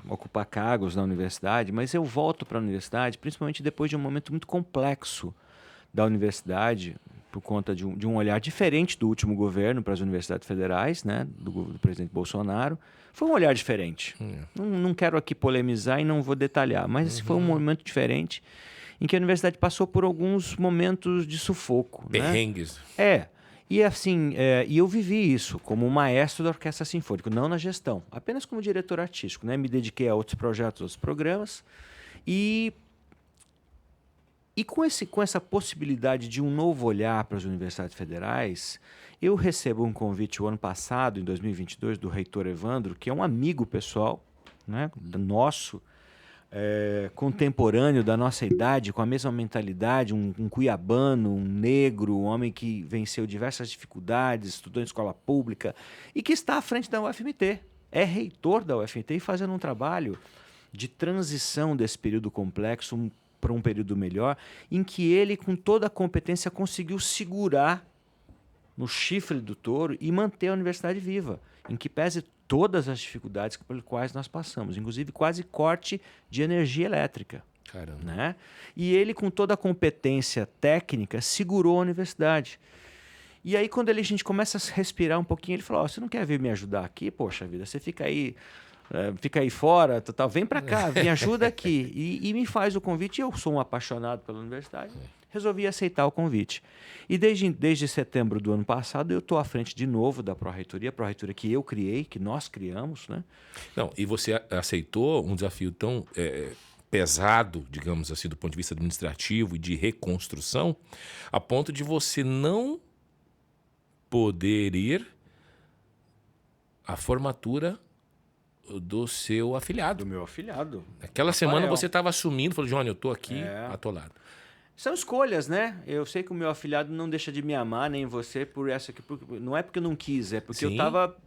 B: ocupar cargos na universidade, mas eu volto para a universidade, principalmente depois de um momento muito complexo da universidade, por conta de um olhar diferente do último governo para as universidades federais, né, do presidente Bolsonaro. Foi um olhar diferente. Não quero aqui polemizar e não vou detalhar, mas foi um momento diferente em que a universidade passou por alguns momentos de sufoco.
A: Perrengues.
B: Né? E assim, e eu vivi isso como maestro da Orquestra Sinfônica, não na gestão, apenas como diretor artístico. Né? Me dediquei a outros projetos, outros programas. E com essa possibilidade de um novo olhar para as universidades federais, eu recebo um convite o ano passado, em 2022, do reitor Evandro, que é um amigo pessoal, né, nosso, contemporâneo da nossa idade, com a mesma mentalidade, um cuiabano, um negro, um homem que venceu diversas dificuldades, estudou em escola pública e que está à frente da UFMT. É reitor da UFMT e fazendo um trabalho de transição desse período complexo para um período melhor, em que ele, com toda a competência, conseguiu segurar no chifre do touro e manter a universidade viva, em que pese todas as dificuldades pelas quais nós passamos, inclusive quase corte de energia elétrica.
A: Caramba.
B: Né? E ele, com toda a competência técnica, segurou a universidade. E aí, quando a gente começa a respirar um pouquinho, ele falou, você não quer vir me ajudar aqui? Poxa vida, você fica aí fora, vem para cá, me ajuda aqui. E me faz o convite. Eu sou um apaixonado pela universidade, resolvi aceitar o convite. E desde setembro do ano passado, eu estou à frente de novo da pró-reitoria, a pró-reitoria que eu criei, que nós criamos. Né?
A: Não, e você aceitou um desafio tão pesado, digamos assim, do ponto de vista administrativo e de reconstrução, a ponto de você não poder ir à formatura do seu afilhado.
B: Do meu afilhado.
A: Naquela semana você estava assumindo, falou, Johnny, eu estou aqui atolado.
B: São escolhas, né? Eu sei que o meu afilhado não deixa de me amar, nem você, por essa aqui. Não é porque eu não quis, é porque eu estava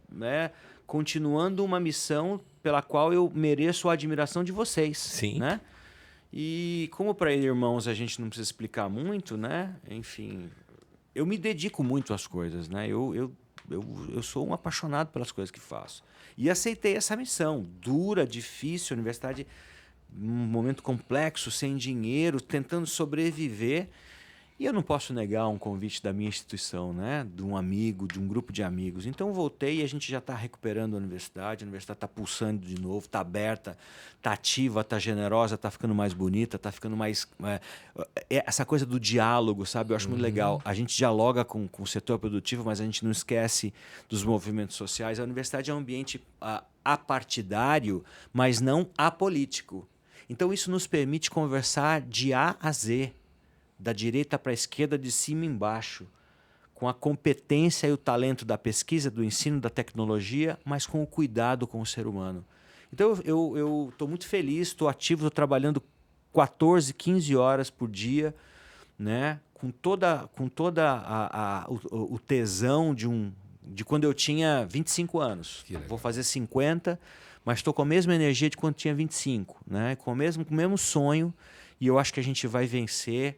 B: continuando uma missão pela qual eu mereço a admiração de vocês.
A: Sim.
B: Né? E como para irmãos a gente não precisa explicar muito, né? Enfim, eu me dedico muito às coisas, né? Eu sou um apaixonado pelas coisas que faço. E aceitei essa missão. Dura, difícil, universidade, um momento complexo, sem dinheiro, tentando sobreviver. E eu não posso negar um convite da minha instituição, né? De um amigo, de um grupo de amigos. Então voltei e a gente já está recuperando a universidade está pulsando de novo, está aberta, está ativa, está generosa, está ficando mais bonita, está ficando mais... essa coisa do diálogo, sabe? Eu acho muito legal. A gente dialoga com o setor produtivo, mas a gente não esquece dos movimentos sociais. A universidade é um ambiente apartidário, mas não apolítico. Então isso nos permite conversar de A a Z, da direita para a esquerda, de cima embaixo, com a competência e o talento da pesquisa, do ensino, da tecnologia, mas com o cuidado com o ser humano. Então eu estou muito feliz, estou ativo, estou trabalhando 14, 15 horas por dia, né? com toda o tesão de quando eu tinha 25 anos. Vou fazer 50, mas estou com a mesma energia de quando tinha 25, né? com o mesmo sonho, e eu acho que a gente vai vencer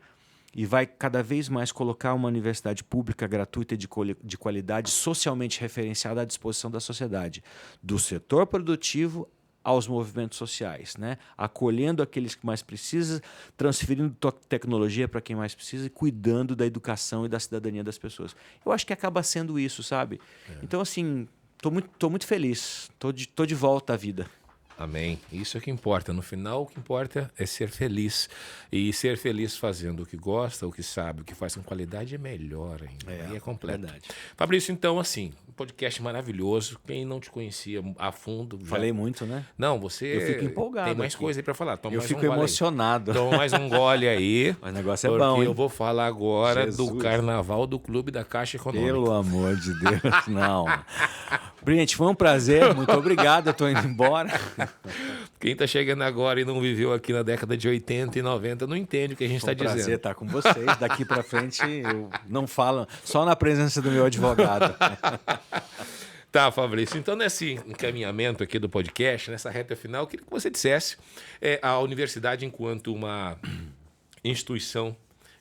B: e vai cada vez mais colocar uma universidade pública, gratuita e de qualidade, socialmente referenciada à disposição da sociedade, do setor produtivo aos movimentos sociais, né? Acolhendo aqueles que mais precisam, transferindo tecnologia para quem mais precisa e cuidando da educação e da cidadania das pessoas. Eu acho que acaba sendo isso, sabe? Então, assim, tô muito feliz, tô de volta à vida.
A: Amém. Isso é o que importa. No final, o que importa é ser feliz. E ser feliz fazendo o que gosta, o que sabe, o que faz com qualidade é melhor ainda. E é completo.
B: Verdade.
A: Fabrício, então, assim, um podcast maravilhoso. Quem não te conhecia a fundo...
B: Falei muito, né?
A: Não, você...
B: Eu fico empolgado.
A: Tem mais coisa aí para falar.
B: Eu fico emocionado.
A: Toma mais um gole aí.
B: Mas o negócio é bom, hein?
A: Porque eu vou falar agora do Carnaval do Clube da Caixa Econômica.
B: Pelo amor de Deus, não. Brilhante, foi um prazer. Muito obrigado. Eu estou indo embora.
A: Quem está chegando agora e não viveu aqui na década de 80 e 90 não entende o que a gente está dizendo.
B: Prazer estar com vocês. Daqui para frente eu não falo, só na presença do meu advogado.
A: Tá, Fabrício. Então, nesse encaminhamento aqui do podcast, nessa reta final, eu queria que você dissesse a universidade enquanto uma instituição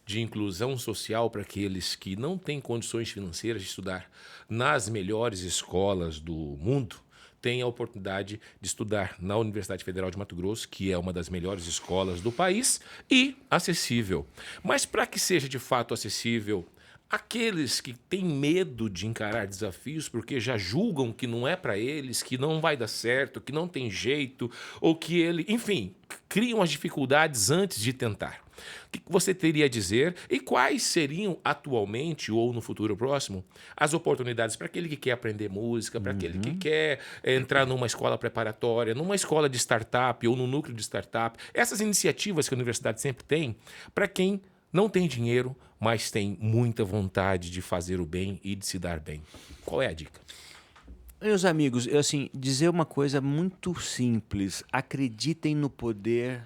A: de inclusão social para aqueles que não têm condições financeiras de estudar nas melhores escolas do mundo, tem a oportunidade de estudar na Universidade Federal de Mato Grosso, que é uma das melhores escolas do país e acessível. Mas para que seja de fato acessível, aqueles que têm medo de encarar desafios porque já julgam que não é para eles, que não vai dar certo, que não tem jeito, ou que ele, enfim, criam as dificuldades antes de tentar. O que você teria a dizer e quais seriam atualmente ou no futuro próximo as oportunidades para aquele que quer aprender música, para aquele que quer entrar numa escola preparatória, numa escola de startup ou no núcleo de startup? Essas iniciativas que a universidade sempre tem para quem não tem dinheiro, mas tem muita vontade de fazer o bem e de se dar bem. Qual é a dica?
B: Meus amigos, dizer uma coisa muito simples. Acreditem no poder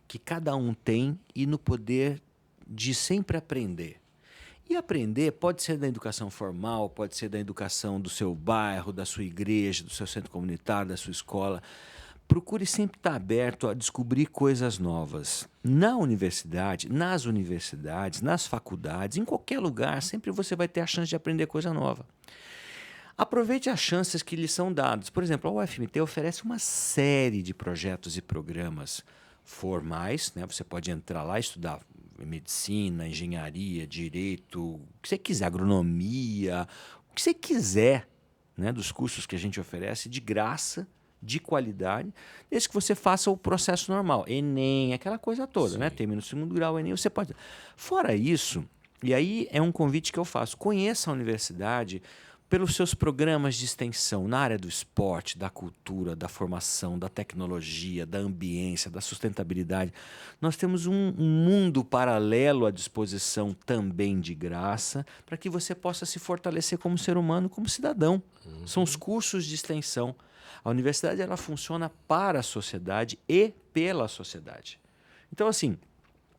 B: que cada um tem e no poder de sempre aprender. E aprender pode ser da educação formal, pode ser da educação do seu bairro, da sua igreja, do seu centro comunitário, da sua escola. Procure sempre estar aberto a descobrir coisas novas. Na universidade, nas faculdades, em qualquer lugar, sempre você vai ter a chance de aprender coisa nova. Aproveite as chances que lhe são dadas. Por exemplo, a UFMT oferece uma série de projetos e programas formais, né? Você pode entrar lá e estudar medicina, engenharia, direito, o que você quiser, agronomia, o que você quiser, né? Dos cursos que a gente oferece de graça, de qualidade, desde que você faça o processo normal. Enem, aquela coisa toda, né? Termina o segundo grau, Enem, você pode... Fora isso, e aí é um convite que eu faço, conheça a universidade pelos seus programas de extensão na área do esporte, da cultura, da formação, da tecnologia, da ambiência, da sustentabilidade. Nós temos um mundo paralelo à disposição também de graça para que você possa se fortalecer como ser humano, como cidadão. São os cursos de extensão. A universidade ela funciona para a sociedade e pela sociedade. Então, assim,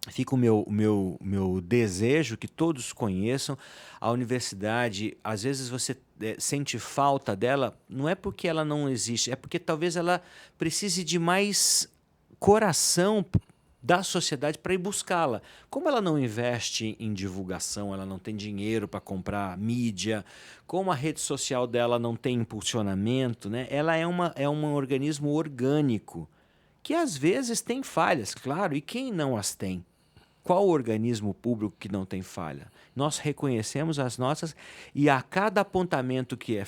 B: fica o meu desejo que todos conheçam a universidade. Às vezes você sente falta dela, não é porque ela não existe, é porque talvez ela precise de mais coração da sociedade para ir buscá-la. Como ela não investe em divulgação, ela não tem dinheiro para comprar mídia, como a rede social dela não tem impulsionamento, né? Ela é um organismo orgânico, que às vezes tem falhas, claro, e quem não as tem? Qual organismo público que não tem falha? Nós reconhecemos as nossas e a cada apontamento que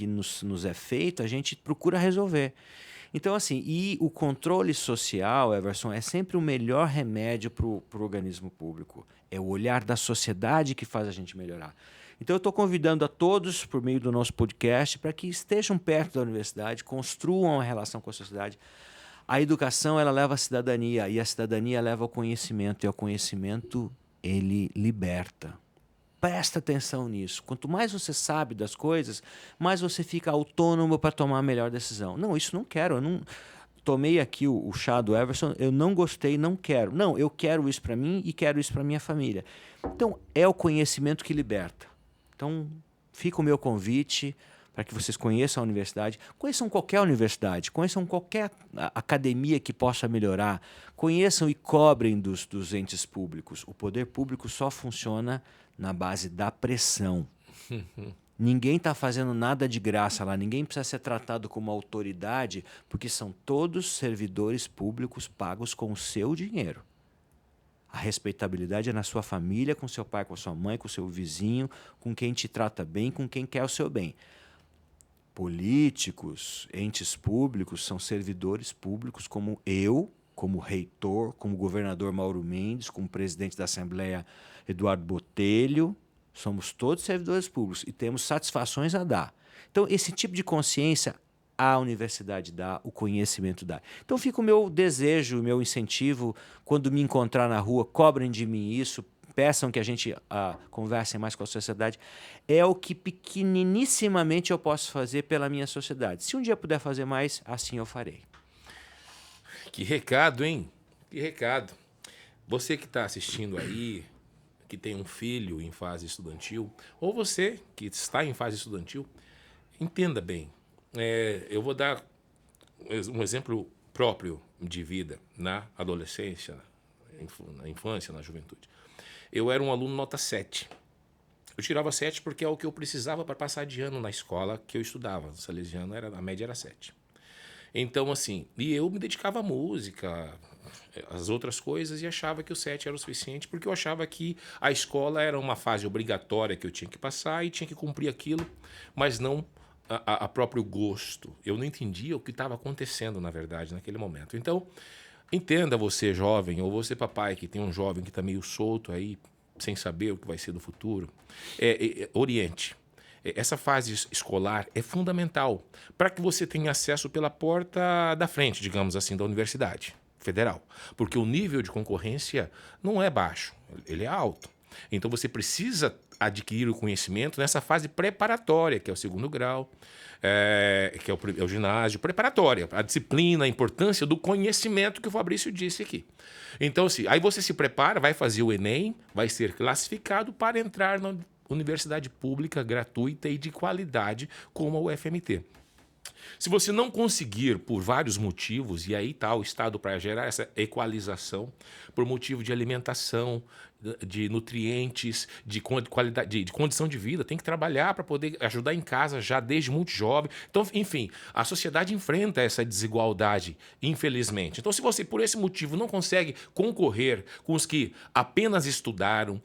B: nos é feito, a gente procura resolver. Então, assim, e o controle social, Everson, é sempre o melhor remédio para o organismo público. É o olhar da sociedade que faz a gente melhorar. Então, eu estou convidando a todos, por meio do nosso podcast, para que estejam perto da universidade, construam a relação com a sociedade. A educação, ela leva à cidadania, e a cidadania leva ao conhecimento, e o conhecimento, ele liberta. Presta atenção nisso. Quanto mais você sabe das coisas, mais você fica autônomo para tomar a melhor decisão. Não, isso não quero. Eu não tomei aqui o chá do Everson, eu não gostei, não quero. Não, eu quero isso para mim e quero isso para minha família. Então, é o conhecimento que liberta. Então, fica o meu convite para que vocês conheçam a universidade, conheçam qualquer universidade, conheçam qualquer academia que possa melhorar, conheçam e cobrem dos entes públicos. O poder público só funciona na base da pressão. Ninguém está fazendo nada de graça lá, ninguém precisa ser tratado como autoridade, porque são todos servidores públicos pagos com o seu dinheiro. A respeitabilidade é na sua família, com seu pai, com a sua mãe, com o seu vizinho, com quem te trata bem, com quem quer o seu bem. Políticos, entes públicos, são servidores públicos como eu, como reitor, como governador Mauro Mendes, como presidente da Assembleia Eduardo Botelho. Somos todos servidores públicos e temos satisfações a dar. Então, esse tipo de consciência a universidade dá, o conhecimento dá. Então, fica o meu desejo, o meu incentivo, quando me encontrar na rua, cobrem de mim isso, peçam que a gente converse mais com a sociedade. É o que pequeninissimamente eu posso fazer pela minha sociedade. Se um dia puder fazer mais, assim eu farei.
A: Que recado, hein? Que recado. Você que está assistindo aí, que tem um filho em fase estudantil, ou você que está em fase estudantil, entenda bem. Eu vou dar um exemplo próprio de vida na adolescência, na infância, na juventude. Eu era um aluno nota 7. Eu tirava 7 porque é o que eu precisava para passar de ano na escola que eu estudava. No Salesiano, a média era 7. Então, assim, e eu me dedicava à música, às outras coisas, e achava que o 7 era o suficiente, porque eu achava que a escola era uma fase obrigatória que eu tinha que passar e tinha que cumprir aquilo, mas não a próprio gosto. Eu não entendia o que estava acontecendo, na verdade, naquele momento. Então, entenda você, jovem, ou você, papai, que tem um jovem que está meio solto aí, sem saber o que vai ser do futuro, oriente. Essa fase escolar é fundamental para que você tenha acesso pela porta da frente, digamos assim, da Universidade Federal. Porque o nível de concorrência não é baixo, ele é alto. Então você precisa adquirir o conhecimento nessa fase preparatória, que é o segundo grau, que é o ginásio, preparatória, a disciplina, a importância do conhecimento que o Fabrício disse aqui. Então, assim, aí você se prepara, vai fazer o Enem, vai ser classificado para entrar na universidade pública, gratuita e de qualidade, como a UFMT. Se você não conseguir, por vários motivos, e aí está o Estado para gerar essa equalização, por motivo de alimentação, de nutrientes, de qualidade, de condição de vida, tem que trabalhar para poder ajudar em casa já desde muito jovem. Então, enfim, a sociedade enfrenta essa desigualdade, infelizmente. Então, se você, por esse motivo, não consegue concorrer com os que apenas estudaram,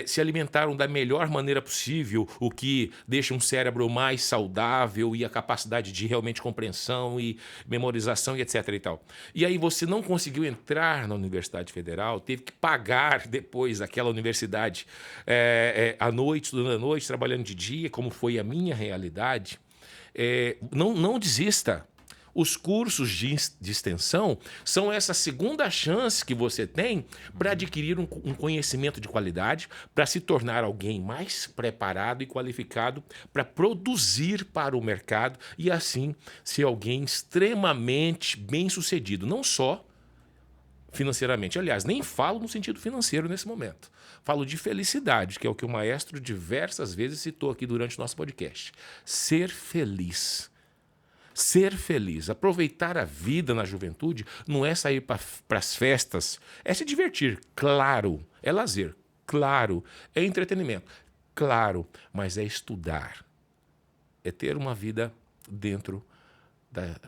A: se alimentaram da melhor maneira possível, o que deixa um cérebro mais saudável e a capacidade de realmente compreensão e memorização e etc. e tal. E aí você não conseguiu entrar na Universidade Federal, teve que pagar depois aquela universidade à noite, estudando à noite, trabalhando de dia, como foi a minha realidade. Não desista. Os cursos de extensão são essa segunda chance que você tem para adquirir um conhecimento de qualidade, para se tornar alguém mais preparado e qualificado para produzir para o mercado e, assim, ser alguém extremamente bem-sucedido, não só financeiramente. Aliás, nem falo no sentido financeiro nesse momento. Falo de felicidade, que é o que o maestro diversas vezes citou aqui durante o nosso podcast. Ser feliz. Ser feliz, aproveitar a vida na juventude não é sair para as festas, é se divertir, claro, é lazer, claro, é entretenimento, claro, mas é estudar, é ter uma vida dentro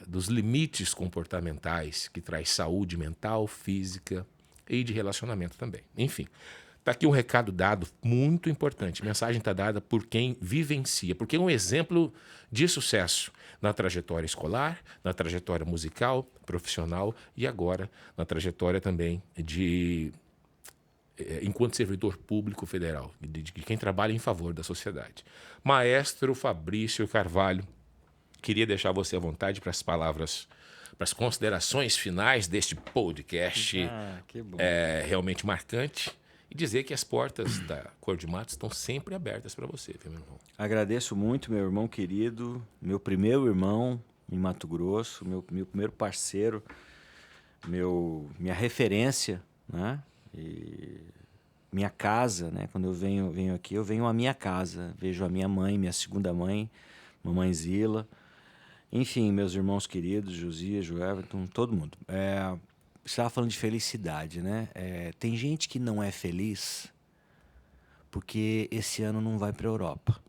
A: dos limites comportamentais que traz saúde mental, física e de relacionamento também. Enfim, está aqui um recado dado muito importante. A mensagem está dada por quem vivencia, porque é um exemplo de sucesso na trajetória escolar, na trajetória musical, profissional e agora na trajetória também enquanto servidor público federal, de quem trabalha em favor da sociedade. Maestro Fabrício Carvalho, queria deixar você à vontade para as palavras, para as considerações finais deste podcast
B: que bom.
A: Realmente marcante. E dizer que as portas da Cor de Matos estão sempre abertas para você, viu, meu irmão?
B: Agradeço muito, meu irmão querido, meu primeiro irmão em Mato Grosso, meu primeiro parceiro, minha referência, né? E minha casa, né? Quando eu venho aqui, eu venho à minha casa, vejo a minha mãe, minha segunda mãe, mamãe Zila, enfim, meus irmãos queridos, Josias, Joelton, todo mundo. Você estava falando de felicidade, né? Tem gente que não é feliz porque esse ano não vai para a Europa.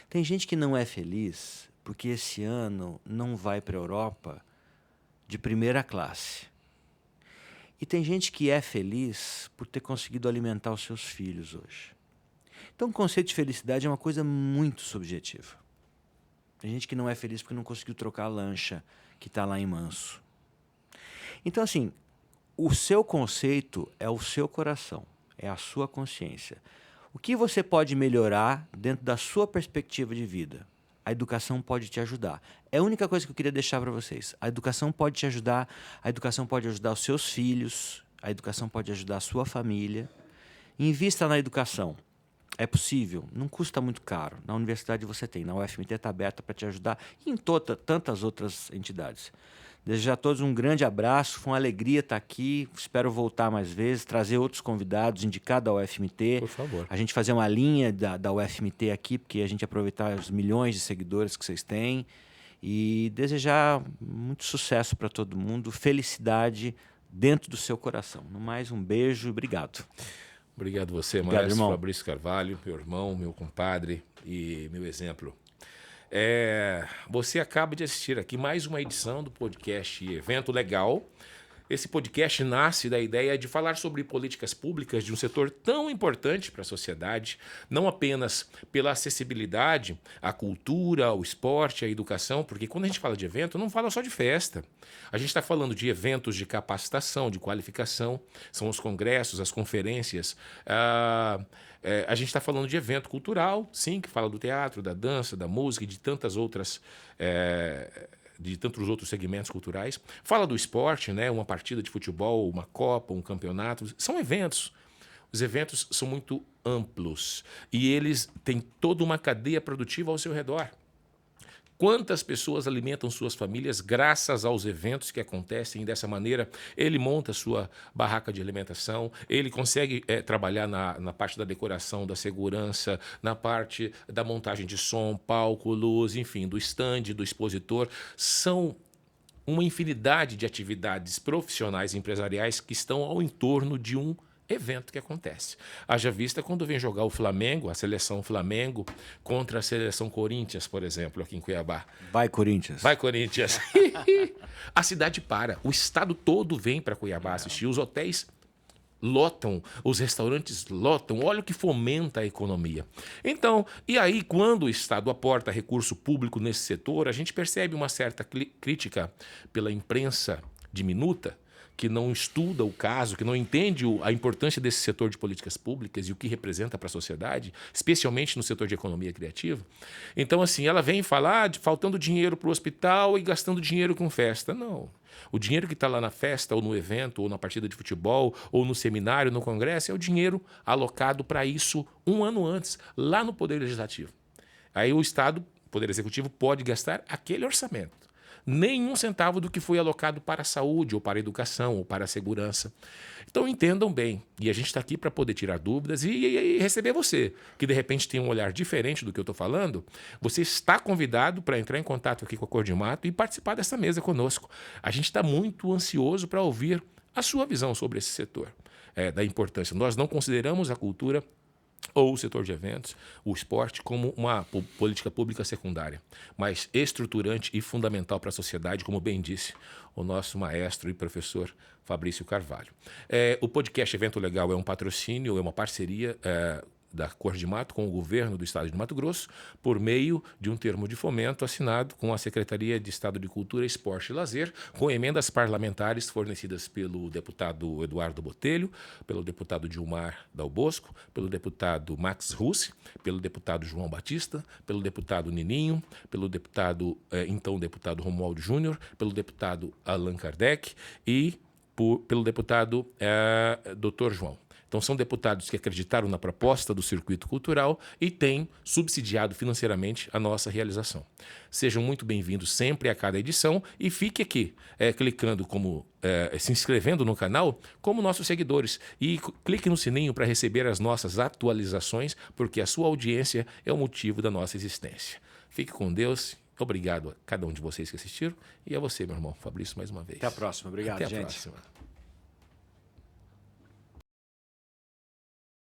B: Tem gente que não é feliz porque esse ano não vai para a Europa de primeira classe. E tem gente que é feliz por ter conseguido alimentar os seus filhos hoje. Então, o conceito de felicidade é uma coisa muito subjetiva. Tem gente que não é feliz porque não conseguiu trocar a lancha que está lá em Manso. Então, assim, o seu conceito é o seu coração, é a sua consciência. O que você pode melhorar dentro da sua perspectiva de vida? A educação pode te ajudar. É a única coisa que eu queria deixar para vocês. A educação pode te ajudar, a educação pode ajudar os seus filhos, a educação pode ajudar a sua família. Invista na educação. É possível, não custa muito caro. Na universidade você tem, na UFMT está aberta para te ajudar e em tantas outras entidades. Desejar a todos um grande abraço, foi uma alegria estar aqui. Espero voltar mais vezes, trazer outros convidados, indicar da UFMT.
A: Por favor.
B: A gente fazer uma linha da UFMT aqui, porque a gente aproveitar os milhões de seguidores que vocês têm. E desejar muito sucesso para todo mundo, felicidade dentro do seu coração. No mais, um beijo e obrigado.
A: Obrigado você,
B: Obrigado,
A: Maestro
B: irmão.
A: Fabrício Carvalho, meu irmão, meu compadre e meu exemplo. Você acaba de assistir aqui mais uma edição do podcast Evento Legal. Esse podcast nasce da ideia de falar sobre políticas públicas de um setor tão importante para a sociedade, não apenas pela acessibilidade à cultura, ao esporte, à educação, porque quando a gente fala de evento, não fala só de festa. A gente está falando de eventos de capacitação, de qualificação, são os congressos, as conferências. A gente está falando de evento cultural, sim, que fala do teatro, da dança, da música e de tantas outras... de tantos outros segmentos culturais. Fala do esporte, né? Uma partida de futebol, uma Copa, um campeonato. São eventos. Os eventos são muito amplos e eles têm toda uma cadeia produtiva ao seu redor. Quantas pessoas alimentam suas famílias graças aos eventos que acontecem dessa maneira? Ele monta sua barraca de alimentação, ele consegue trabalhar na parte da decoração, da segurança, na parte da montagem de som, palco, luz, enfim, do stand, do expositor. São uma infinidade de atividades profissionais e empresariais que estão ao entorno de um evento que acontece. Haja vista quando vem jogar o Flamengo, a seleção Flamengo, contra a seleção Corinthians, por exemplo, aqui em Cuiabá.
B: Vai, Corinthians.
A: Vai, Corinthians. A cidade para, o estado todo vem para Cuiabá assistir, os hotéis lotam, os restaurantes lotam, olha o que fomenta a economia. Então, e aí quando o Estado aporta recurso público nesse setor, a gente percebe uma certa crítica pela imprensa diminuta, que não estuda o caso, que não entende a importância desse setor de políticas públicas e o que representa para a sociedade, especialmente no setor de economia criativa. Então, assim, ela vem falar de faltando dinheiro para o hospital e gastando dinheiro com festa. Não. O dinheiro que está lá na festa, ou no evento, ou na partida de futebol, ou no seminário, no congresso, é o dinheiro alocado para isso um ano antes, lá no Poder Legislativo. Aí o Estado, o Poder Executivo, pode gastar aquele orçamento. Nem um centavo do que foi alocado para a saúde, ou para a educação, ou para a segurança. Então entendam bem, e a gente está aqui para poder tirar dúvidas e receber você, que de repente tem um olhar diferente do que eu estou falando. Você está convidado para entrar em contato aqui com a Cor de Mato e participar dessa mesa conosco. A gente está muito ansioso para ouvir a sua visão sobre esse setor, da importância. Nós não consideramos a cultura ou o setor de eventos, o esporte, como uma política pública secundária, mas estruturante e fundamental para a sociedade, como bem disse o nosso maestro e professor Fabrício Carvalho. O podcast Evento Legal é um patrocínio, é uma parceria da Cor de Mato com o governo do estado de Mato Grosso, por meio de um termo de fomento assinado com a Secretaria de Estado de Cultura, Esporte e Lazer, com emendas parlamentares fornecidas pelo deputado Eduardo Botelho, pelo deputado Gilmar Dal Bosco, pelo deputado Max Russi, pelo deputado João Batista, pelo deputado Nininho, pelo deputado, então deputado Romualdo Júnior, pelo deputado Allan Kardec e pelo deputado Dr. João. Então, são deputados que acreditaram na proposta do circuito cultural e têm subsidiado financeiramente a nossa realização. Sejam muito bem-vindos sempre a cada edição e fique aqui, clicando se inscrevendo no canal como nossos seguidores e clique no sininho para receber as nossas atualizações, porque a sua audiência é o motivo da nossa existência. Fique com Deus. Obrigado a cada um de vocês que assistiram e a você, meu irmão Fabrício, mais uma vez.
B: Até a próxima. Obrigado,
A: Até a
B: gente.
A: próxima.